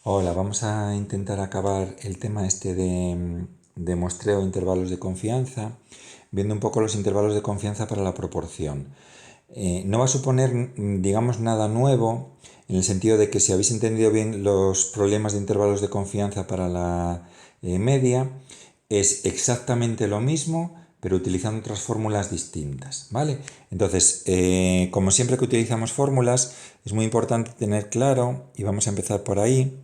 Hola, vamos a intentar acabar el tema este de muestreo de intervalos de confianza, viendo un poco los intervalos de confianza para la proporción. No va a suponer, digamos, nada nuevo, en el sentido de que si habéis entendido bien los problemas de intervalos de confianza para la media, es exactamente lo mismo, pero utilizando otras fórmulas distintas, ¿vale? Entonces, como siempre que utilizamos fórmulas, es muy importante tener claro, y vamos a empezar por ahí,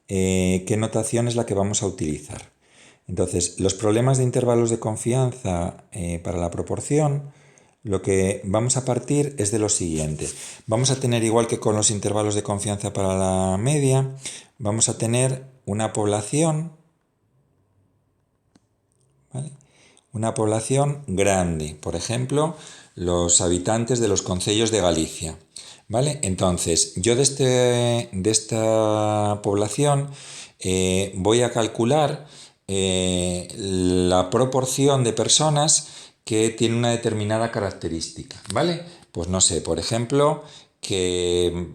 qué notación es la que vamos a utilizar. Entonces, los problemas de intervalos de confianza para la proporción, lo que vamos a partir es de lo siguiente. Vamos a tener, igual que con los intervalos de confianza para la media, vamos a tener una población, ¿vale? Una población grande, por ejemplo, los habitantes de los concellos de Galicia. ¿Vale? Entonces, yo de esta población voy a calcular la proporción de personas que tienen una determinada característica. ¿Vale? Pues no sé, por ejemplo, que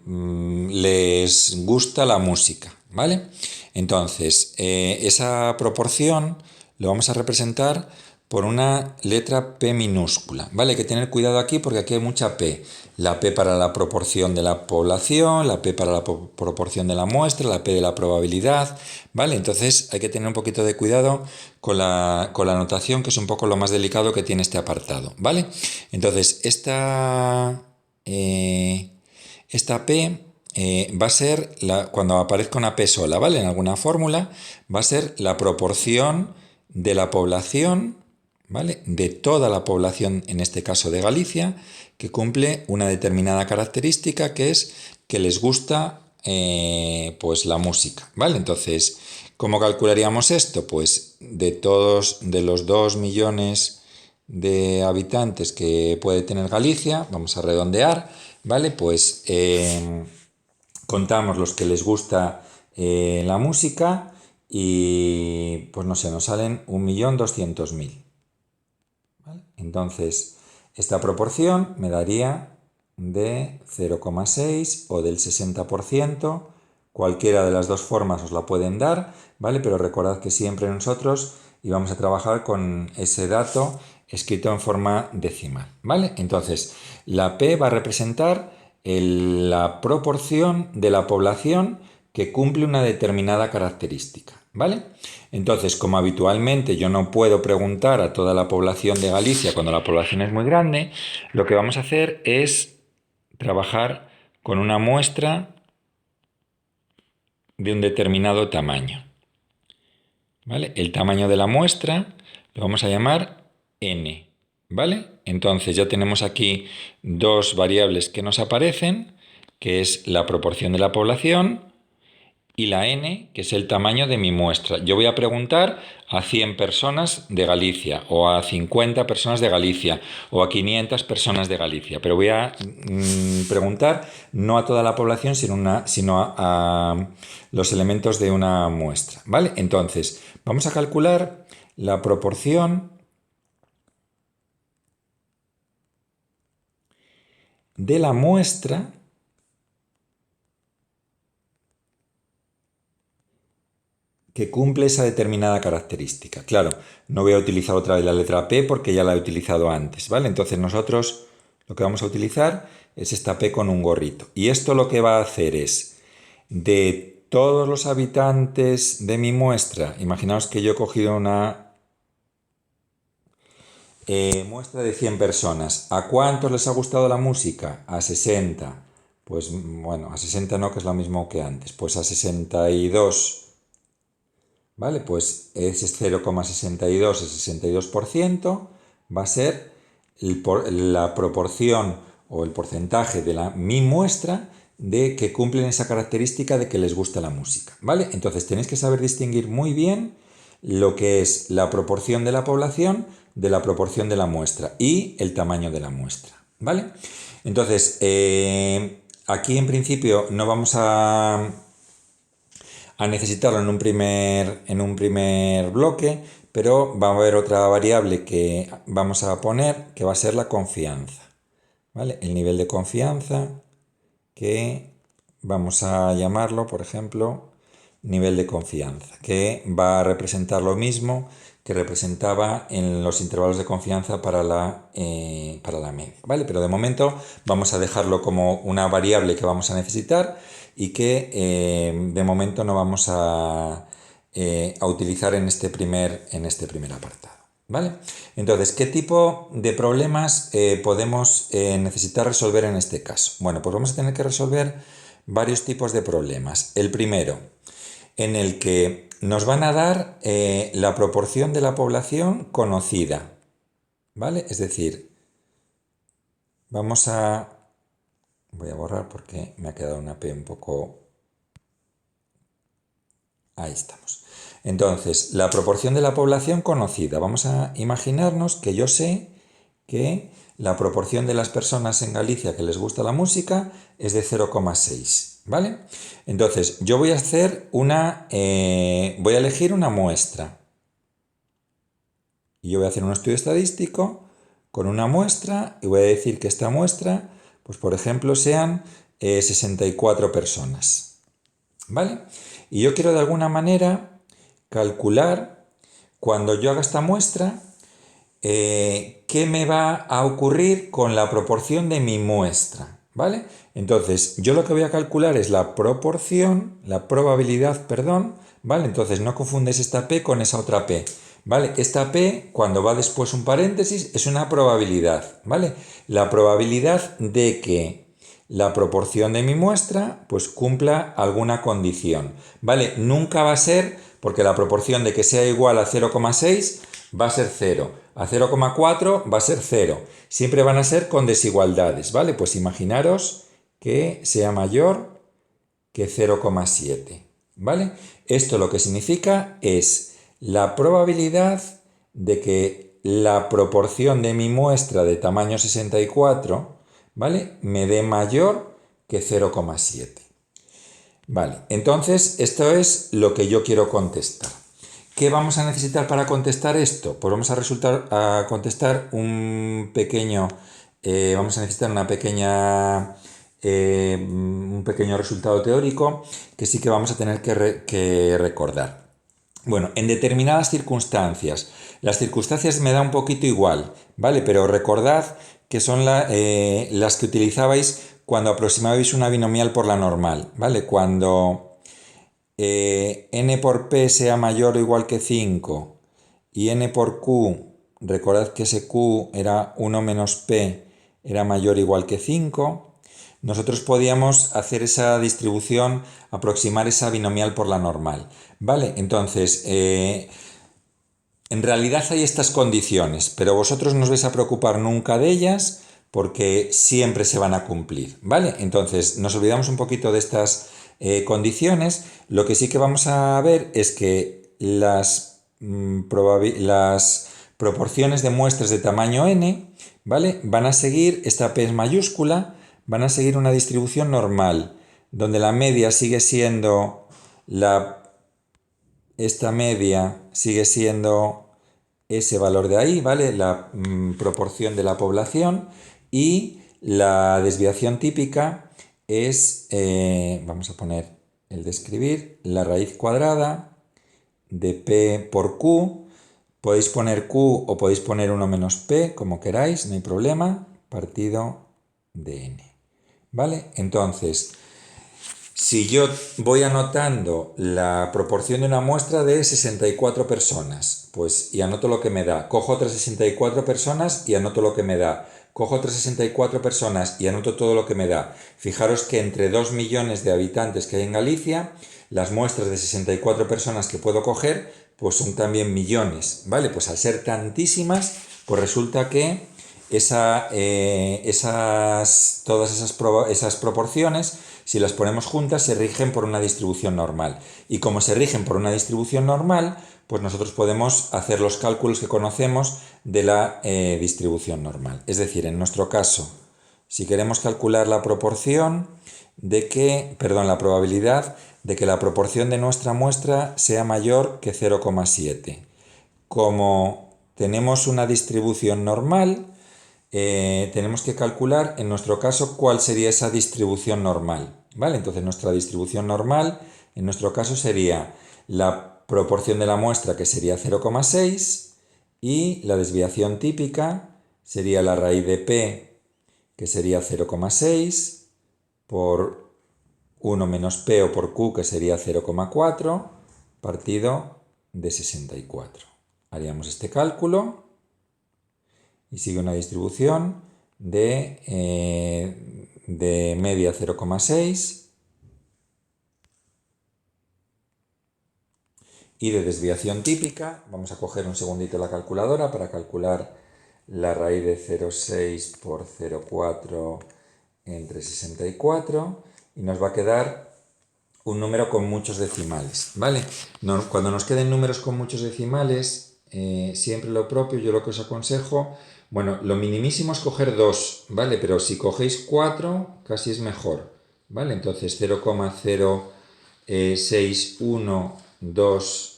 les gusta la música. ¿Vale? Entonces, esa proporción lo vamos a representar por una letra P minúscula. ¿Vale? Hay que tener cuidado aquí porque aquí hay mucha P. La P para la proporción de la población, la P para la proporción de la muestra, la P de la probabilidad. ¿Vale? Entonces hay que tener un poquito de cuidado con la notación, que es un poco lo más delicado que tiene este apartado. ¿Vale? Entonces, esta P va a ser, cuando aparezca una P sola, ¿vale? En alguna fórmula, va a ser la proporción de la población, ¿vale? De toda la población, en este caso de Galicia, que cumple una determinada característica, que es que les gusta pues la música, ¿vale? Entonces, ¿cómo calcularíamos esto? Pues de los 2 millones de habitantes que puede tener Galicia, vamos a redondear, ¿vale? Pues contamos los que les gusta la música y pues no sé, nos salen 1.200.000. ¿Vale? Entonces, esta proporción me daría de 0,6 o del 60%. Cualquiera de las dos formas os la pueden dar, ¿vale? Pero recordad que siempre nosotros íbamos a trabajar con ese dato escrito en forma decimal, ¿vale? Entonces, la P va a representar la proporción de la población que cumple una determinada característica, ¿vale? Entonces, como habitualmente yo no puedo preguntar a toda la población de Galicia cuando la población es muy grande, lo que vamos a hacer es trabajar con una muestra de un determinado tamaño, ¿vale? El tamaño de la muestra lo vamos a llamar n, ¿vale? Entonces ya tenemos aquí dos variables que nos aparecen, que es la proporción de la población y la n, que es el tamaño de mi muestra. Yo voy a preguntar a 100 personas de Galicia, o a 50 personas de Galicia, o a 500 personas de Galicia, pero voy a preguntar no a toda la población, sino a los elementos de una muestra, ¿vale? Entonces, vamos a calcular la proporción de la muestra que cumple esa determinada característica. Claro, no voy a utilizar otra vez la letra P porque ya la he utilizado antes, ¿vale? Entonces nosotros lo que vamos a utilizar es esta P con un gorrito. Y esto lo que va a hacer es, de todos los habitantes de mi muestra, imaginaos que yo he cogido una muestra de 100 personas. ¿A cuántos les ha gustado la música? A 60. Pues bueno, a 60 no, que es lo mismo que antes. Pues a 62. ¿Vale? Pues ese 0,62, el 62% va a ser la proporción o el porcentaje de mi muestra de que cumplen esa característica de que les gusta la música, ¿vale? Entonces tenéis que saber distinguir muy bien lo que es la proporción de la población de la proporción de la muestra y el tamaño de la muestra, ¿vale? Entonces, aquí en principio no vamos a necesitarlo en un primer bloque, pero va a haber otra variable que vamos a poner que va a ser la confianza, ¿vale? El nivel de confianza que vamos a llamarlo, por ejemplo, nivel de confianza, que va a representar lo mismo que representaba en los intervalos de confianza para la media, ¿vale? Pero de momento vamos a dejarlo como una variable que vamos a necesitar y que de momento no vamos a utilizar en este primer apartado, ¿vale? Entonces, ¿qué tipo de problemas podemos necesitar resolver en este caso? Bueno, pues vamos a tener que resolver varios tipos de problemas. El primero, en el que nos van a dar la proporción de la población conocida, ¿vale? Es decir, vamos a... Voy a borrar porque me ha quedado una P un poco... Ahí estamos. Entonces, la proporción de la población conocida. Vamos a imaginarnos que yo sé que la proporción de las personas en Galicia que les gusta la música es de 0,6, ¿vale? Entonces, yo voy a hacer voy a elegir una muestra. Y yo voy a hacer un estudio estadístico con una muestra y voy a decir que esta muestra, pues por ejemplo, sean 64 personas, ¿vale? Y yo quiero de alguna manera calcular, cuando yo haga esta muestra, qué me va a ocurrir con la proporción de mi muestra, ¿vale? Entonces, yo lo que voy a calcular es la probabilidad, perdón, ¿vale? Entonces, no confundes esta P con esa otra P, ¿vale? Esta P, cuando va después un paréntesis, es una probabilidad, ¿vale? La probabilidad de que la proporción de mi muestra pues cumpla alguna condición, ¿vale? Nunca va a ser, porque la proporción de que sea igual a 0,6 va a ser 0, a 0,4 va a ser 0, siempre van a ser con desigualdades, ¿vale? Pues imaginaros que sea mayor que 0,7, ¿vale? Esto lo que significa es la probabilidad de que la proporción de mi muestra de tamaño 64, ¿vale?, me dé mayor que 0,7. Vale, entonces esto es lo que yo quiero contestar. ¿Qué vamos a necesitar para contestar esto? Pues vamos a contestar un pequeño, vamos a necesitar una pequeña, un pequeño resultado teórico que sí que vamos a tener que recordar. Bueno, en determinadas circunstancias, las circunstancias me da un poquito igual, ¿vale? Pero recordad que son las que utilizabais cuando aproximabais una binomial por la normal, ¿vale? Cuando n por p sea mayor o igual que 5 y n por q, recordad que ese q era 1 menos p, era mayor o igual que 5, nosotros podíamos hacer esa distribución, aproximar esa binomial por la normal, ¿vale? Entonces, en realidad hay estas condiciones, pero vosotros no os vais a preocupar nunca de ellas porque siempre se van a cumplir, ¿vale? Entonces, nos olvidamos un poquito de estas condiciones. Lo que sí que vamos a ver es que las proporciones de muestras de tamaño n, ¿vale?, van a seguir, esta P es mayúscula, van a seguir una distribución normal, donde la media sigue siendo esta media sigue siendo ese valor de ahí, ¿vale?, la proporción de la población, y la desviación típica es, vamos a poner el de escribir, la raíz cuadrada de P por Q. Podéis poner Q o podéis poner 1 menos P, como queráis, no hay problema, partido de N, ¿vale? Entonces, si yo voy anotando la proporción de una muestra de 64 personas, pues y anoto lo que me da, cojo otras 64 personas y anoto lo que me da, cojo otras 64 personas y anoto todo lo que me da. Fijaros que entre 2 millones de habitantes que hay en Galicia, las muestras de 64 personas que puedo coger, pues son también millones, ¿vale? Pues al ser tantísimas, pues resulta que todas esas proporciones, si las ponemos juntas, se rigen por una distribución normal. Y como se rigen por una distribución normal, pues nosotros podemos hacer los cálculos que conocemos de la distribución normal. Es decir, en nuestro caso, si queremos calcular la proporción la probabilidad de que la proporción de nuestra muestra sea mayor que 0,7. Como tenemos una distribución normal, tenemos que calcular, en nuestro caso, cuál sería esa distribución normal, ¿vale? Entonces nuestra distribución normal En nuestro caso sería la proporción de la muestra, que sería 0,6, y la desviación típica sería la raíz de p, que sería 0,6, por 1 menos p o por q, que sería 0,4, partido de 64. Haríamos este cálculo y sigue una distribución de media 0,6 y de desviación típica. Vamos a coger un segundito la calculadora para calcular la raíz de 0,6 por 0,4 entre 64 y nos va a quedar un número con muchos decimales, ¿vale? Cuando nos queden números con muchos decimales, siempre lo propio, yo lo que os aconsejo, bueno, lo minimísimo es coger 2, ¿vale? Pero si cogéis 4, casi es mejor, ¿vale? Entonces 0,0612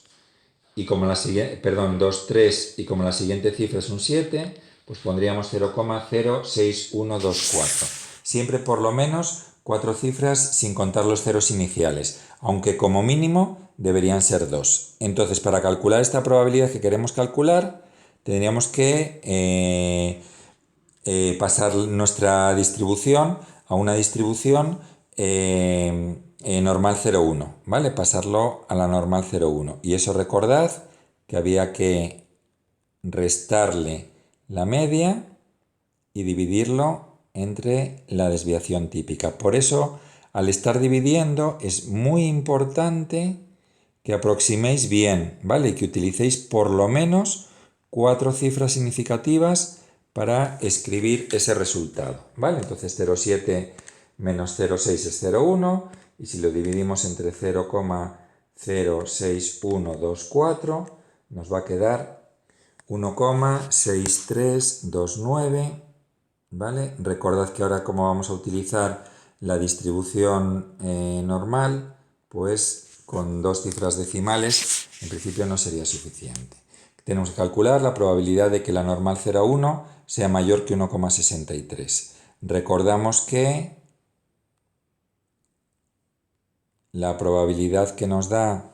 y como la siguiente, perdón, 2, 3 y como la siguiente cifra es un 7, pues pondríamos 0,06124. Siempre por lo menos 4 cifras sin contar los ceros iniciales, aunque como mínimo deberían ser 2. Entonces, para calcular esta probabilidad que queremos calcular, tendríamos que pasar nuestra distribución a una distribución normal 0,1, ¿vale? Pasarlo a la normal 0,1. Y eso recordad que había que restarle la media y dividirlo entre la desviación típica. Por eso, al estar dividiendo, es muy importante que aproximéis bien, ¿vale? Y que utilicéis por lo menos 4 cifras significativas para escribir ese resultado, ¿vale? Entonces 0,7 menos 0,6 es 0,1 y si lo dividimos entre 0,06124 nos va a quedar 1,6329, ¿vale? Recordad que ahora como vamos a utilizar la distribución normal, pues con 2 cifras decimales en principio no sería suficiente. Tenemos que calcular la probabilidad de que la normal 0,1 sea mayor que 1,63. Recordamos que la probabilidad que nos da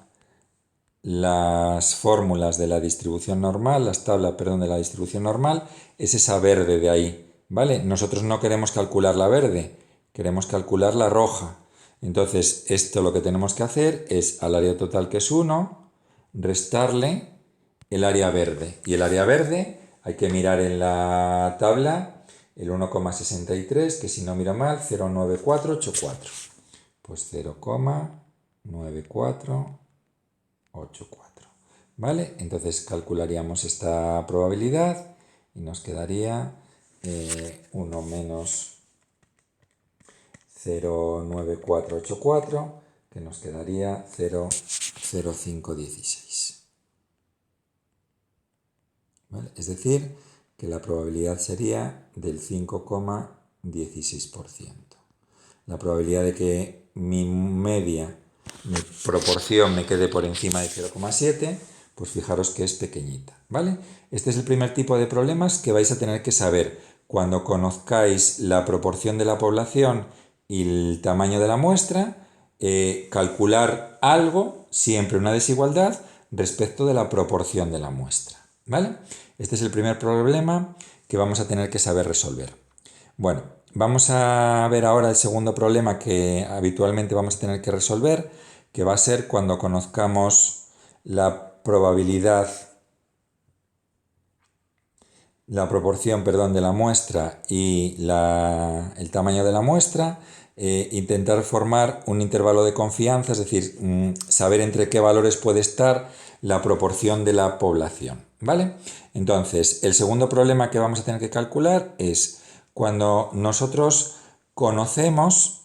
las fórmulas de la distribución normal, las tablas, perdón, de la distribución normal, es esa verde de ahí, ¿vale? Nosotros no queremos calcular la verde, queremos calcular la roja. Entonces, esto lo que tenemos que hacer es al área total, que es 1, restarle el área verde. Y el área verde hay que mirar en la tabla el 1,63, que si no miro mal, 0,9484. Pues 0,9484. ¿Vale? Entonces calcularíamos esta probabilidad y nos quedaría 1 menos 0,9484, que nos quedaría 0,0516. ¿Vale? Es decir, que la probabilidad sería del 5,16%. La probabilidad de que mi media, mi proporción me quede por encima de 0,7, pues fijaros que es pequeñita, ¿vale? Este es el primer tipo de problemas que vais a tener que saber cuando conozcáis la proporción de la población y el tamaño de la muestra, calcular algo, siempre una desigualdad, respecto de la proporción de la muestra, ¿vale? Este es el primer problema que vamos a tener que saber resolver. Bueno, vamos a ver ahora el segundo problema que habitualmente vamos a tener que resolver, que va a ser cuando conozcamos la probabilidad, la proporción, perdón, de la muestra y el tamaño de la muestra, intentar formar un intervalo de confianza, es decir, saber entre qué valores puede estar la proporción de la población, ¿vale? Entonces, el segundo problema que vamos a tener que calcular es cuando nosotros conocemos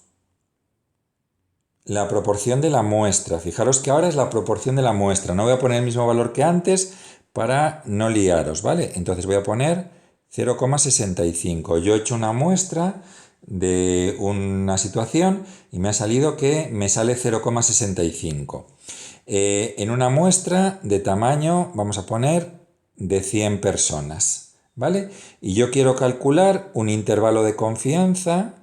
la proporción de la muestra. Fijaros que ahora es la proporción de la muestra. No voy a poner el mismo valor que antes para no liaros, ¿vale? Entonces voy a poner 0,65. Yo he hecho una muestra de una situación y me ha salido que me sale 0,65. En una muestra de tamaño, vamos a poner, de 100 personas, ¿vale? Y yo quiero calcular un intervalo de confianza,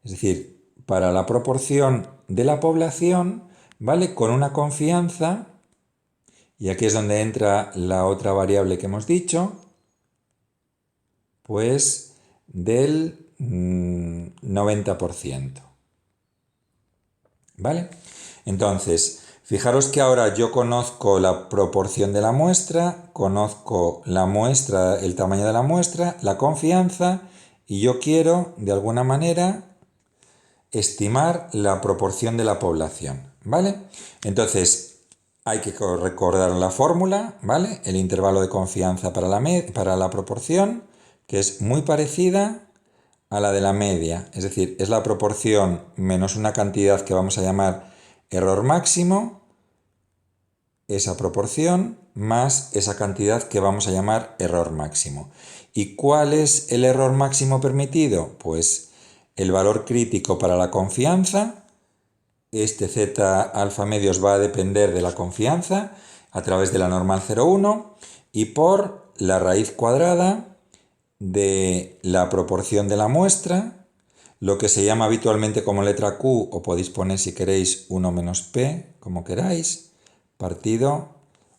es decir, para la proporción de la población ¿vale? Con una confianza, y aquí es donde entra la otra variable que hemos dicho, pues del 90%. ¿Vale? Entonces, fijaros que ahora yo conozco la proporción de la muestra, conozco la muestra, el tamaño de la muestra, la confianza, y yo quiero, de alguna manera, estimar la proporción de la población, ¿vale? Entonces, hay que recordar la fórmula, ¿vale? El intervalo de confianza para la proporción, que es muy parecida a la de la media, es decir, es la proporción menos una cantidad que vamos a llamar error máximo, esa proporción más esa cantidad que vamos a llamar error máximo. ¿Y cuál es el error máximo permitido? Pues el valor crítico para la confianza. Este z alfa medios va a depender de la confianza a través de la normal 0,1 y por la raíz cuadrada de la proporción de la muestra, lo que se llama habitualmente como letra Q, o podéis poner si queréis 1 menos P, como queráis, partido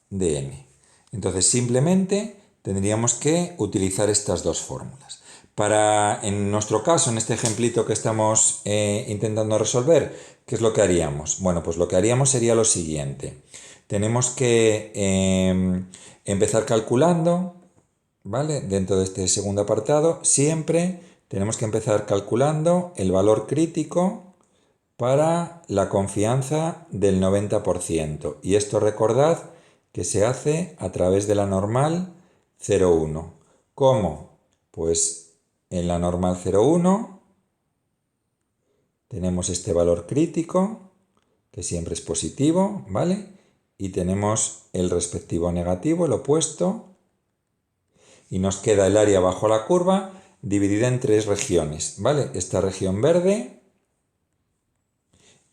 de n. Entonces simplemente tendríamos que utilizar estas dos fórmulas. En nuestro caso, en este ejemplito que estamos intentando resolver, ¿qué es lo que haríamos? Bueno, pues lo que haríamos sería lo siguiente. Tenemos que empezar calculando, ¿vale? Dentro de este segundo apartado, siempre tenemos que empezar calculando el valor crítico para la confianza del 90%. Y esto recordad que se hace a través de la normal 0,1. ¿Cómo? Pues en la normal 0,1 tenemos este valor crítico, que siempre es positivo, ¿vale? Y tenemos el respectivo negativo, el opuesto, y nos queda el área bajo la curva dividida en tres regiones, ¿vale? Esta región verde,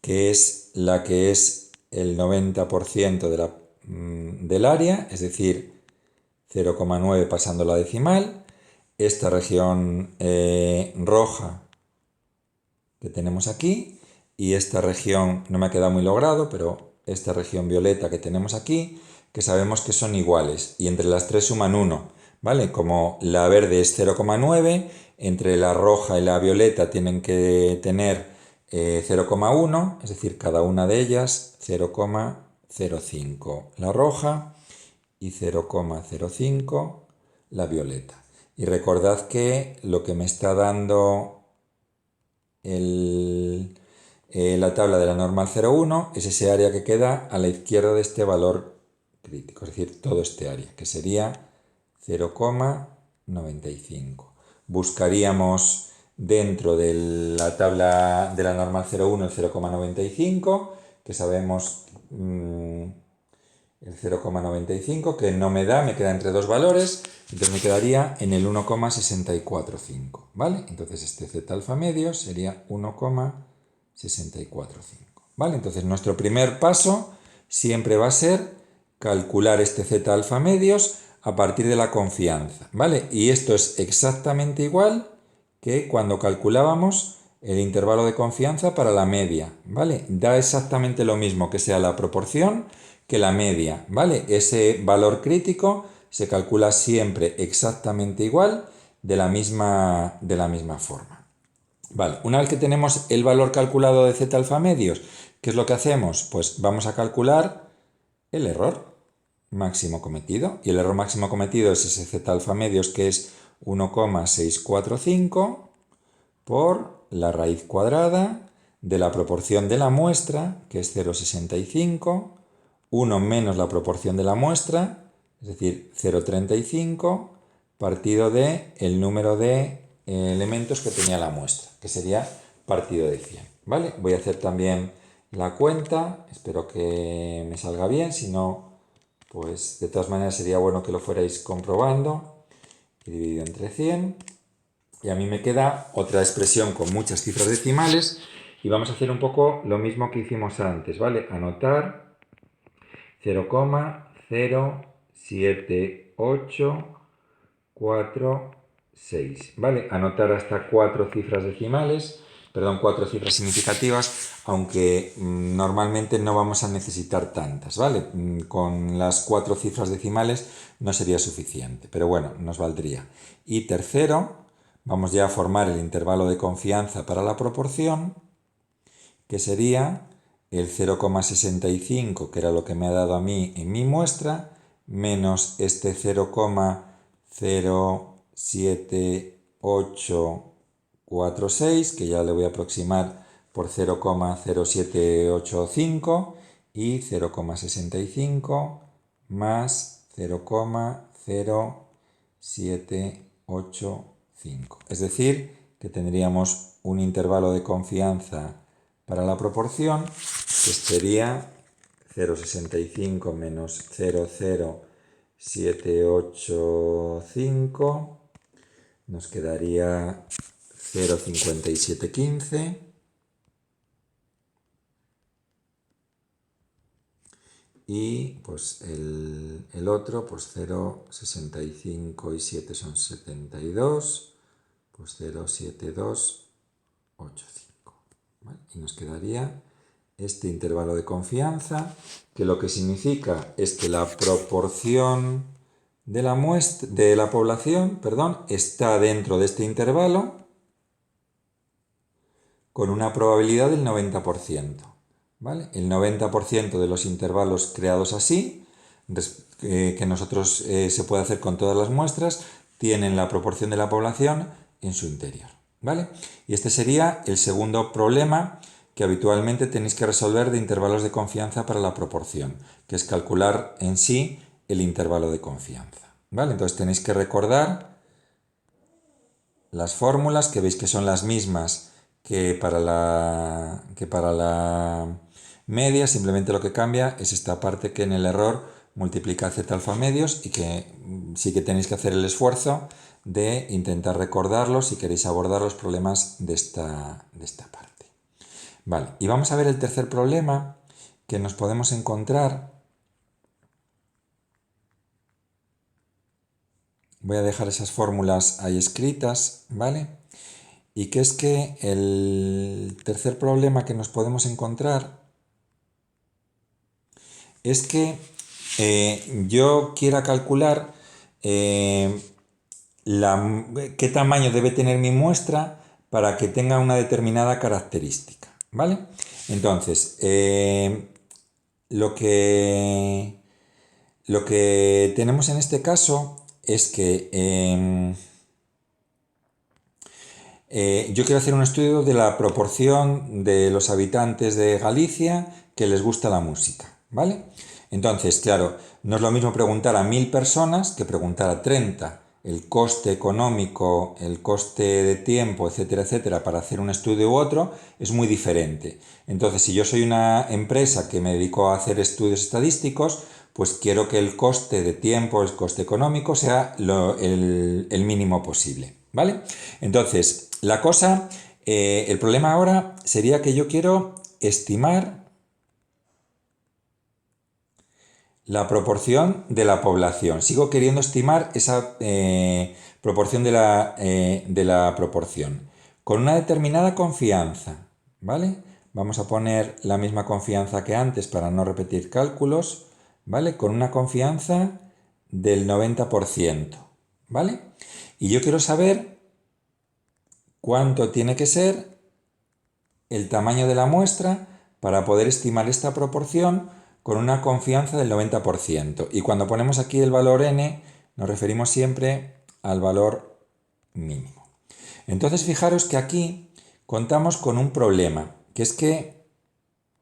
que es la que es el 90% del área, es decir, 0,9 pasando la decimal. Esta región roja que tenemos aquí y esta región, no me ha quedado muy logrado, pero esta región violeta que tenemos aquí, que sabemos que son iguales y entre las tres suman 1, ¿vale? Como la verde es 0,9, entre la roja y la violeta tienen que tener 0,1, es decir, cada una de ellas 0,05 la roja y 0,05 la violeta. Y recordad que lo que me está dando la tabla de la normal 0,1 es ese área que queda a la izquierda de este valor crítico, es decir, todo este área, que sería 0,95. Buscaríamos dentro de la tabla de la normal 0,1 el 0,95, que sabemos el 0,95, que no me da, me queda entre dos valores, entonces me quedaría en el 1,645, ¿vale? Entonces este z alfa medio sería 1,645, ¿vale? Entonces nuestro primer paso siempre va a ser calcular este z alfa medios a partir de la confianza, ¿vale? Y esto es exactamente igual que cuando calculábamos el intervalo de confianza para la media, ¿vale? Da exactamente lo mismo que sea la proporción que la media, ¿vale? Ese valor crítico se calcula siempre exactamente igual de la misma forma. Vale, una vez que tenemos el valor calculado de z alfa medios, ¿qué es lo que hacemos? Pues vamos a calcular el error máximo cometido. Y el error máximo cometido es ese z alfa medios que es 1,645 por la raíz cuadrada de la proporción de la muestra, que es 0,65, 1 menos la proporción de la muestra, es decir, 0,35, partido de el número de elementos que tenía la muestra, que sería partido de 100. ¿Vale? Voy a hacer también la cuenta, espero que me salga bien, si no, pues de todas maneras sería bueno que lo fuerais comprobando. Y dividido entre 100. Y a mí me queda otra expresión con muchas cifras decimales y vamos a hacer un poco lo mismo que hicimos antes, ¿vale? Anotar 0,0784,6, ¿vale? Anotar hasta 4 cifras decimales perdón, 4 cifras significativas, aunque normalmente no vamos a necesitar tantas, ¿vale? Con las 4 cifras decimales no sería suficiente, pero bueno, nos valdría. Y tercero, vamos ya a formar el intervalo de confianza para la proporción, que sería el 0,65, que era lo que me ha dado a mí en mi muestra, menos este 0,07846, que ya le voy a aproximar por 0,0785, y 0,65 más 0,0785. Es decir, que tendríamos un intervalo de confianza para la proporción, que sería 0,65 menos 0,0785, nos quedaría 0,5715, y pues el otro, pues 0,65 y 7 son 72, pues 0,7285, ¿vale? Y nos quedaría este intervalo de confianza, que lo que significa es que la proporción de la población, está dentro de este intervalo con una probabilidad del 90%. ¿Vale? El 90% de los intervalos creados así, que nosotros se puede hacer con todas las muestras, tienen la proporción de la población en su interior. ¿Vale? Y este sería el segundo problema que habitualmente tenéis que resolver de intervalos de confianza para la proporción, que es calcular en sí el intervalo de confianza. ¿Vale? Entonces tenéis que recordar las fórmulas, que veis que son las mismas que para la media, simplemente lo que cambia es esta parte que en el error multiplica z alfa medios, y que sí que tenéis que hacer el esfuerzo de intentar recordarlo si queréis abordar los problemas de esta parte. Vale, y vamos a ver el tercer problema que nos podemos encontrar. Voy a dejar esas fórmulas ahí escritas, ¿vale? Y que es que el tercer problema que nos podemos encontrar es que yo quiera calcular qué tamaño debe tener mi muestra para que tenga una determinada característica, ¿vale? Entonces, lo que tenemos en este caso es que yo quiero hacer un estudio de la proporción de los habitantes de Galicia que les gusta la música, ¿vale? Entonces, claro, no es lo mismo preguntar a 1000 personas que preguntar a 30. El coste económico, el coste de tiempo, etcétera, etcétera, para hacer un estudio u otro es muy diferente. Entonces, si yo soy una empresa que me dedico a hacer estudios estadísticos, pues quiero que el coste de tiempo, el coste económico sea el mínimo posible, ¿vale? Entonces, la cosa, el problema ahora sería que yo quiero estimar la proporción de la población. Sigo queriendo estimar esa proporción de la proporción. Con una determinada confianza, ¿vale? Vamos a poner la misma confianza que antes para no repetir cálculos, ¿vale? Con una confianza del 90%, ¿vale? Y yo quiero saber cuánto tiene que ser el tamaño de la muestra para poder estimar esta proporción con una confianza del 90%. Y cuando ponemos aquí el valor n, nos referimos siempre al valor mínimo. Entonces, fijaros que aquí contamos con un problema, que es que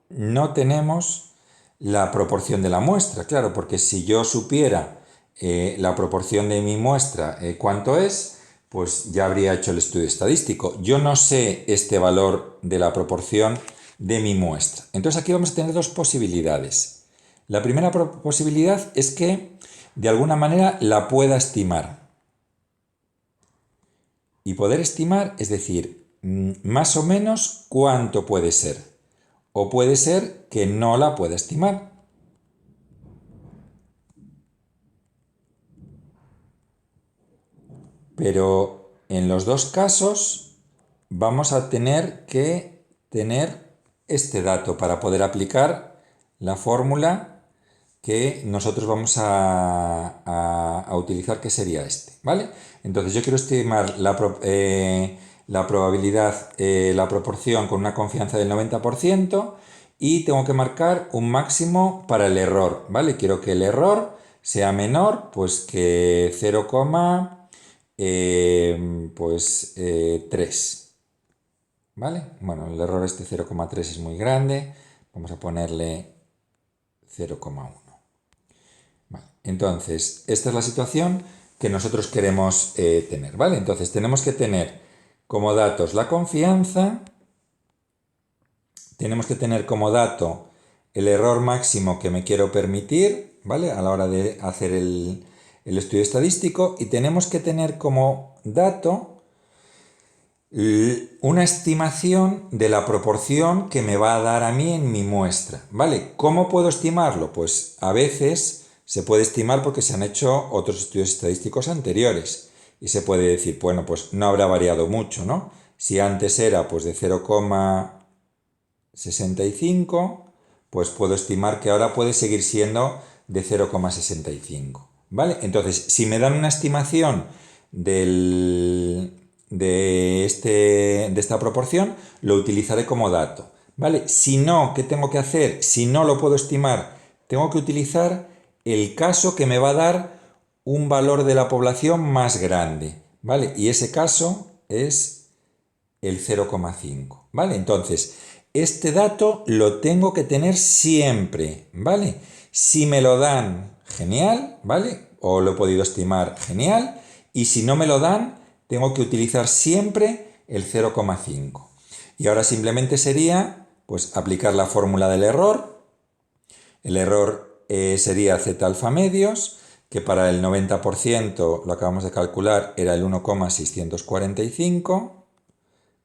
no tenemos la proporción de la muestra, claro, porque si yo supiera la proporción de mi muestra, cuánto es, pues ya habría hecho el estudio estadístico. Yo no sé este valor de la proporción de mi muestra. Entonces aquí vamos a tener dos posibilidades. La primera posibilidad es que de alguna manera la pueda estimar. Y poder estimar es decir, más o menos cuánto puede ser. O puede ser que no la pueda estimar. Pero en los dos casos vamos a tener que tener este dato para poder aplicar la fórmula que nosotros vamos a utilizar, que sería este, ¿vale? Entonces yo quiero estimar la probabilidad, la proporción con una confianza del 90% y tengo que marcar un máximo para el error, ¿vale? Quiero que el error sea menor pues que 0,3, ¿vale? Bueno, el error este 0,3 es muy grande, vamos a ponerle 0,1. Vale. Entonces, esta es la situación que nosotros queremos tener, ¿vale? Entonces, tenemos que tener como datos la confianza, tenemos que tener como dato el error máximo que me quiero permitir, ¿vale? A la hora de hacer el estudio estadístico, y tenemos que tener como dato una estimación de la proporción que me va a dar a mí en mi muestra, ¿vale? ¿Cómo puedo estimarlo? Pues a veces se puede estimar porque se han hecho otros estudios estadísticos anteriores y se puede decir, bueno, pues no habrá variado mucho, ¿no? Si antes era pues de 0,65, pues puedo estimar que ahora puede seguir siendo de 0,65, ¿vale? Entonces, si me dan una estimación de esta proporción, lo utilizaré como dato, ¿vale? Si no, ¿qué tengo que hacer? Si no lo puedo estimar, tengo que utilizar el caso que me va a dar un valor de la población más grande, ¿vale? Y ese caso es el 0,5, ¿vale? Entonces, este dato lo tengo que tener siempre, ¿vale? Si me lo dan, genial, ¿vale? O lo he podido estimar, genial. Y si no me lo dan, tengo que utilizar siempre el 0,5. Y ahora simplemente sería, pues, aplicar la fórmula del error. El error sería z alfa medios, que para el 90% lo acabamos de calcular, era el 1,645,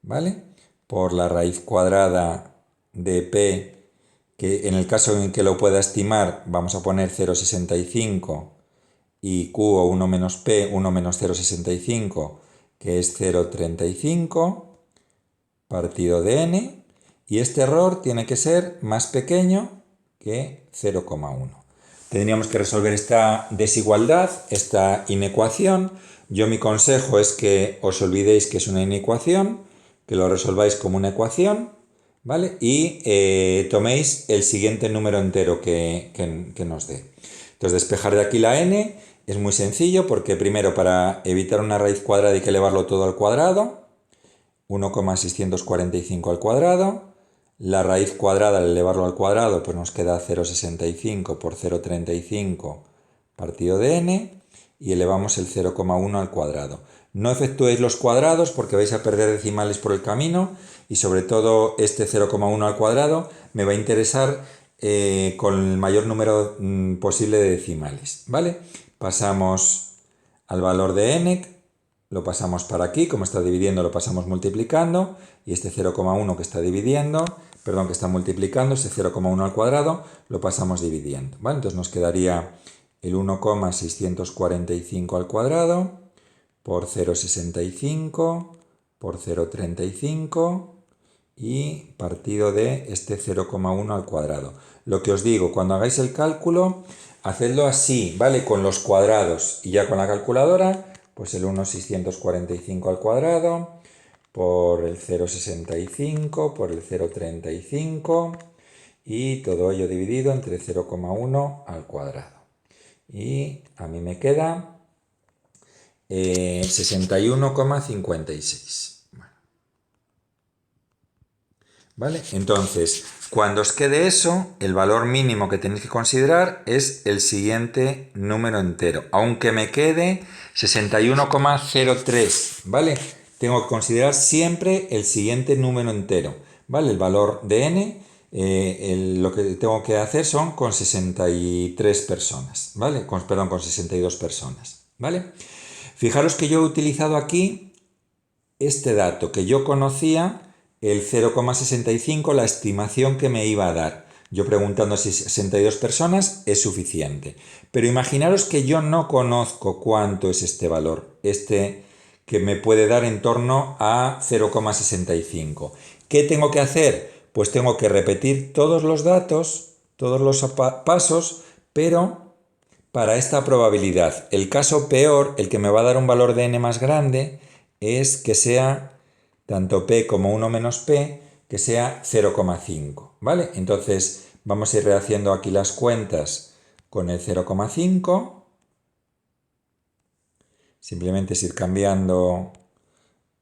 ¿vale? Por la raíz cuadrada de p, que en el caso en que lo pueda estimar, vamos a poner 0,65 y q o 1 menos p, 1 menos 0,65, que es 0,35 partido de n, y este error tiene que ser más pequeño que 0,1. Tendríamos que resolver esta desigualdad, esta inecuación. Yo mi consejo es que os olvidéis que es una inecuación, que lo resolváis como una ecuación, ¿vale? Y toméis el siguiente número entero que nos dé. Entonces, despejar de aquí la n es muy sencillo, porque primero, para evitar una raíz cuadrada hay que elevarlo todo al cuadrado, 1,645 al cuadrado. La raíz cuadrada, al elevarlo al cuadrado, pues nos queda 0,65 por 0,35 partido de n, y elevamos el 0,1 al cuadrado. No efectuéis los cuadrados porque vais a perder decimales por el camino, y sobre todo este 0,1 al cuadrado me va a interesar con el mayor número posible de decimales, ¿vale? Pasamos al valor de n, lo pasamos para aquí, como está dividiendo lo pasamos multiplicando, y este 0,1 que está dividiendo, perdón, que está multiplicando, ese 0,1 al cuadrado, lo pasamos dividiendo, ¿vale? Entonces nos quedaría el 1,645 al cuadrado por 0,65 por 0,35 y partido de este 0,1 al cuadrado. Lo que os digo, cuando hagáis el cálculo, hacedlo así, ¿vale? Con los cuadrados, y ya con la calculadora, pues el 1,645 al cuadrado por el 0,65 por el 0,35 y todo ello dividido entre 0,1 al cuadrado. Y a mí me queda 61,56. ¿Vale? Entonces, cuando os quede eso, el valor mínimo que tenéis que considerar es el siguiente número entero. Aunque me quede 61,03, ¿vale? Tengo que considerar siempre el siguiente número entero, ¿vale? El valor de n, lo que tengo que hacer son con 63 personas, ¿vale? Perdón, con 62 personas, ¿vale? Fijaros que yo he utilizado aquí este dato que yo conocía, el 0,65, la estimación que me iba a dar. Yo preguntando si 62 personas es suficiente. Pero imaginaros que yo no conozco cuánto es este valor, que que me puede dar en torno a 0,65. ¿Qué tengo que hacer? Pues tengo que repetir todos los datos, todos los pasos, pero para esta probabilidad. El caso peor, el que me va a dar un valor de n más grande, es que sea tanto p como 1 menos p, que sea 0,5, ¿vale? Entonces vamos a ir rehaciendo aquí las cuentas con el 0,5. Simplemente es ir cambiando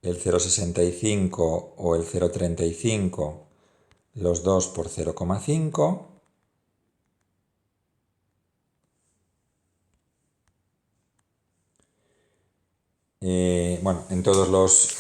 el 0,65 o el 0,35, los dos por 0,5. Bueno, en todos los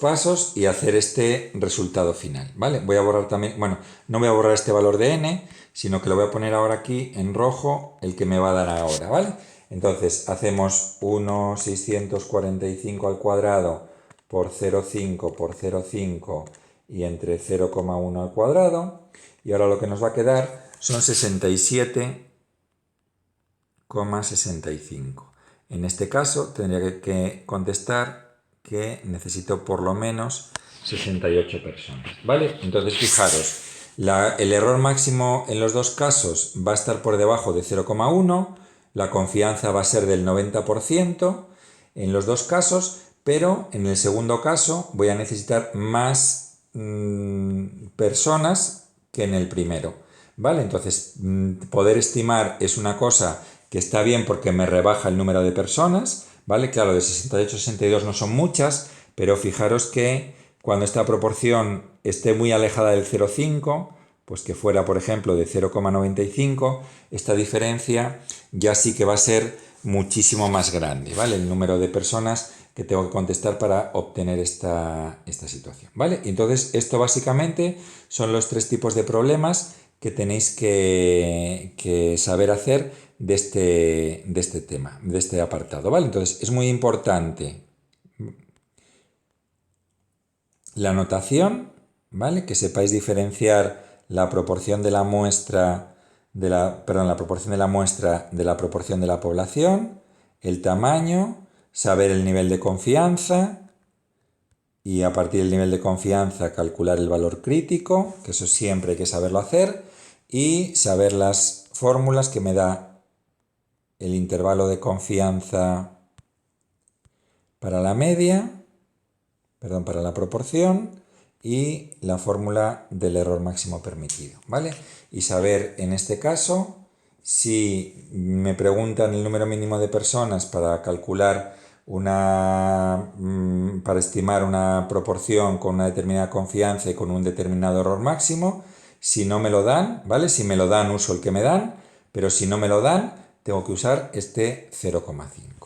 pasos y hacer este resultado final, ¿vale? Voy a borrar también, bueno, no voy a borrar este valor de n, sino que lo voy a poner ahora aquí en rojo, el que me va a dar ahora, ¿vale? Entonces hacemos 1,645 al cuadrado por 0,5 por 0,5 y entre 0,1 al cuadrado. Y ahora lo que nos va a quedar son 67,65. En este caso tendría que contestar que necesito por lo menos 68 personas, ¿vale? Entonces fijaros, el error máximo en los dos casos va a estar por debajo de 0,1, la confianza va a ser del 90% en los dos casos, pero en el segundo caso voy a necesitar más personas que en el primero, ¿vale? Entonces, poder estimar es una cosa que está bien porque me rebaja el número de personas, ¿vale? Claro, de 68 a 62 no son muchas, pero fijaros que cuando esta proporción esté muy alejada del 0,5, pues que fuera, por ejemplo, de 0,95, esta diferencia ya sí que va a ser muchísimo más grande, ¿vale? El número de personas que tengo que contestar para obtener esta situación, ¿vale? Y entonces, esto básicamente son los tres tipos de problemas que tenéis que saber hacer de este tema, de este apartado, ¿vale? Entonces, es muy importante la notación, ¿vale? Que sepáis diferenciar la proporción de la muestra, la proporción de la muestra de la proporción de la población, el tamaño, saber el nivel de confianza y a partir del nivel de confianza calcular el valor crítico, que eso siempre hay que saberlo hacer, y saber las fórmulas que me da el intervalo de confianza para la media, para la proporción y la fórmula del error máximo permitido, ¿vale? Y saber en este caso, si me preguntan el número mínimo de personas para calcular para estimar una proporción con una determinada confianza y con un determinado error máximo, si no me lo dan, ¿vale? Si me lo dan, uso el que me dan, pero si no me lo dan, tengo que usar este 0,5.